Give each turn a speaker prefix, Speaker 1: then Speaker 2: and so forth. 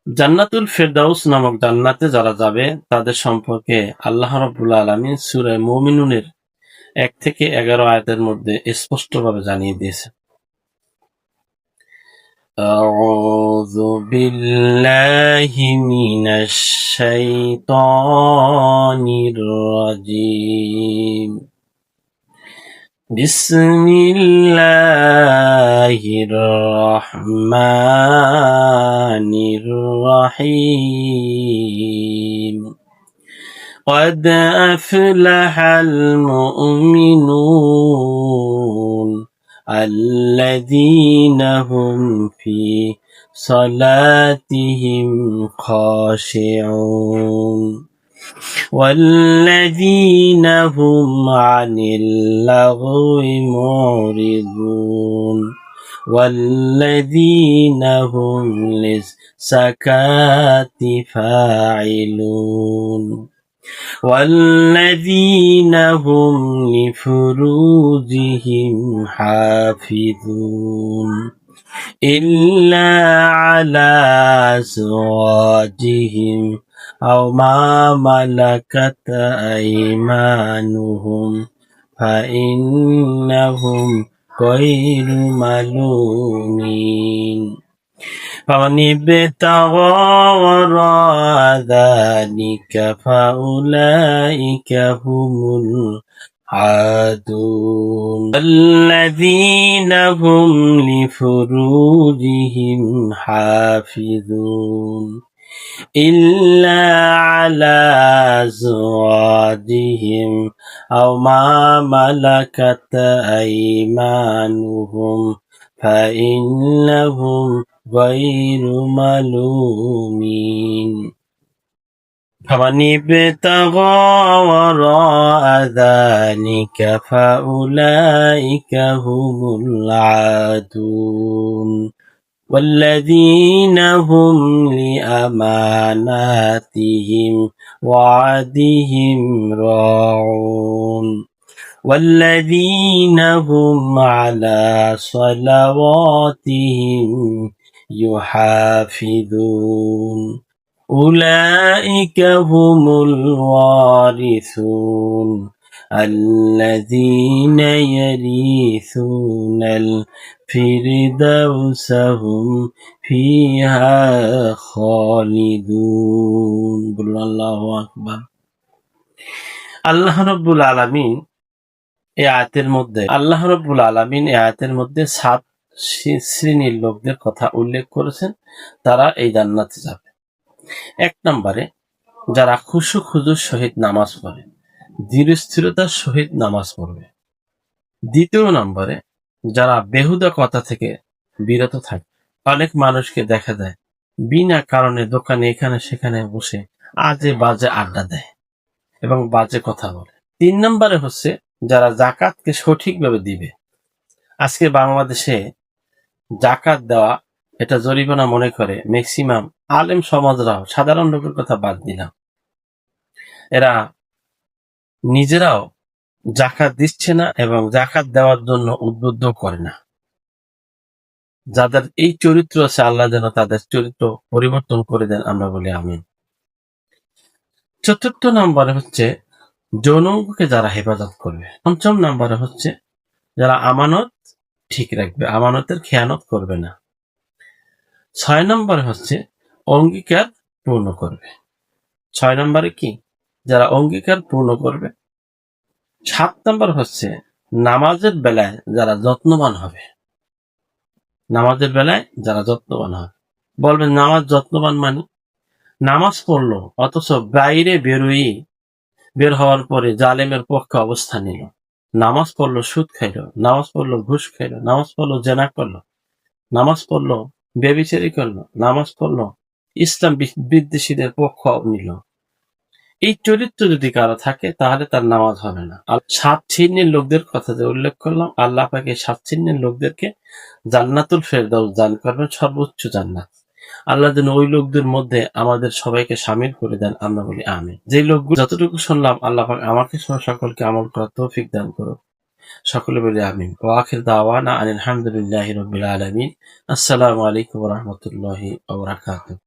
Speaker 1: জান্নাতুল ফেরদাউস নামক জান্নাতে যারা যাবে তাদের সম্পর্কে আল্লাহ রাব্বুল আলামিন সূরা মুমিনুনের ১ থেকে ১১ আয়াতের মধ্যে স্পষ্টভাবে জানিয়ে দিয়েছেন। আউযু বিল্লাহি মিনাশ শাইতানির রাজীম। বিসমিল্লাহির রহমানির রহিম। قد أفلح المؤمنون الذين هم في صلاتهم خاشعون والذين هم عن اللغو معرضون والذين هم للزكاة فاعلون والذين هم لفروجهم حافظون إلا على أزواجهم أو ما ملكت أيمانهم فإنهم غير ملومين فمن ابتغى وراء ذلك فأولئك هم العادون الذين هم لفروجهم حافظون إلا على أزواجهم أو ما ملكت أيمانهم فإنهم غير ملومين فمن ابتغى وراء ذلك فأولئك هم العادون والذين هم لأماناتهم وعهدهم راعون والذين هم على صلواتهم يحافظون أولئك هم الوارثون الذين يرثون الفردوس هم فيها خالدون بل الله أكبر আল্লাহ রাব্বুল আলামিন এই আয়াতের মধ্যে ৭ শ্রেণীর লোকদের কথা উল্লেখ করেছেন, তারা এই জান্নাতে যাবে। ১ নম্বরে যারা খুশু খুজুর সহিত নামাজ পড়ে, ধীরস্থিরতার সহিত নামাজ পড়বে। ২য় নম্বরে যারা বেহুদা কথা থেকে বিরত থাকে। অনেক মানুষকে দেখা যায় বিনা কারণে দোকানে এখানে সেখানে বসে আজে বাজে আড্ডা দেয় এবং বাজে কথা বলে। ৩ নম্বরে হচ্ছে যারা যাকাতকে সঠিকভাবে দিবে। আজকে বাংলাদেশে যাকাত দেওয়া এটা জরিমানা মনে করে ম্যাক্সিমাম আলেম সমাজরাও, সাধারণ লোকের কথা বাদ দিলাম, এরা নিজেরাও যাকাত দিচ্ছে না এবং যাকাত দেওয়ার জন্য উদ্বুদ্ধ করে না। যাদের এই চরিত্র আছে, আল্লাহ যেন তাদের চরিত্র পরিবর্তন করে দেন, আমরা বলি আমিন। ৪র্থ নম্বরে হচ্ছে যৌনাঙ্গকে যারা হেফাজত করবে। ৫ম নম্বরে হচ্ছে যারা আমানত ঠিক রাখবে, আমানতের খেয়ানত করবে না। ৬ নম্বরে হচ্ছে অঙ্গীকার পূর্ণ করবে। ৬ নম্বরে কি? যারা অঙ্গীকার পূর্ণ করবে। ৭ নম্বর হচ্ছে নামাজের বেলায় যারা যত্নবান হবে। নামাজের বেলায় যারা যত্নবান হবে। বলবেন নামাজ যত্নবান মানে? নামাজ পড়লো অথচ বাইরে বের হওয়ার পরে জালেমের পক্ষে অবস্থান নিল, নামাজ পড়লো সুদ খাইলো, নামাজ পড়লো ঘুষ খাইলো, নামাজ পড়লো জেনা করলো, নামাজ পড়লো ব্যভিচারী করলো, নামাজ পড়লো ইসলাম বিদ্বেষীদের পক্ষ নিল। এই চরিত্র যদি কারো থাকে তাহলে তার নামাজ হবে না। ৭ শ্রেণীর লোকদের কথা যে উল্লেখ করলাম, আল্লাহ পাক এই ৭ শ্রেণীর লোকদেরকে জান্নাতুল ফেরদাউস দান করবেন, সর্বোচ্চ জান্নাত। আল্লাহ যেন ওই লোকদের মধ্যে আমাদের সবাইকে শামিল করে দেন, আমরা বলি আমিন। যে লোকগুলো যতটুকু শুনলাম, আল্লাহ পাক আমাকে সহ সকলকে আমল করার তৌফিক দান করুন, সকলে বলি আমিন। ওয়া আখির দাওয়ানা আনিল হামদুলিল্লাহি রাব্বিল আলামিন। আসসালামু আলাইকুম ওয়া রাহমাতুল্লাহি ওয়া বারাকাতুহু।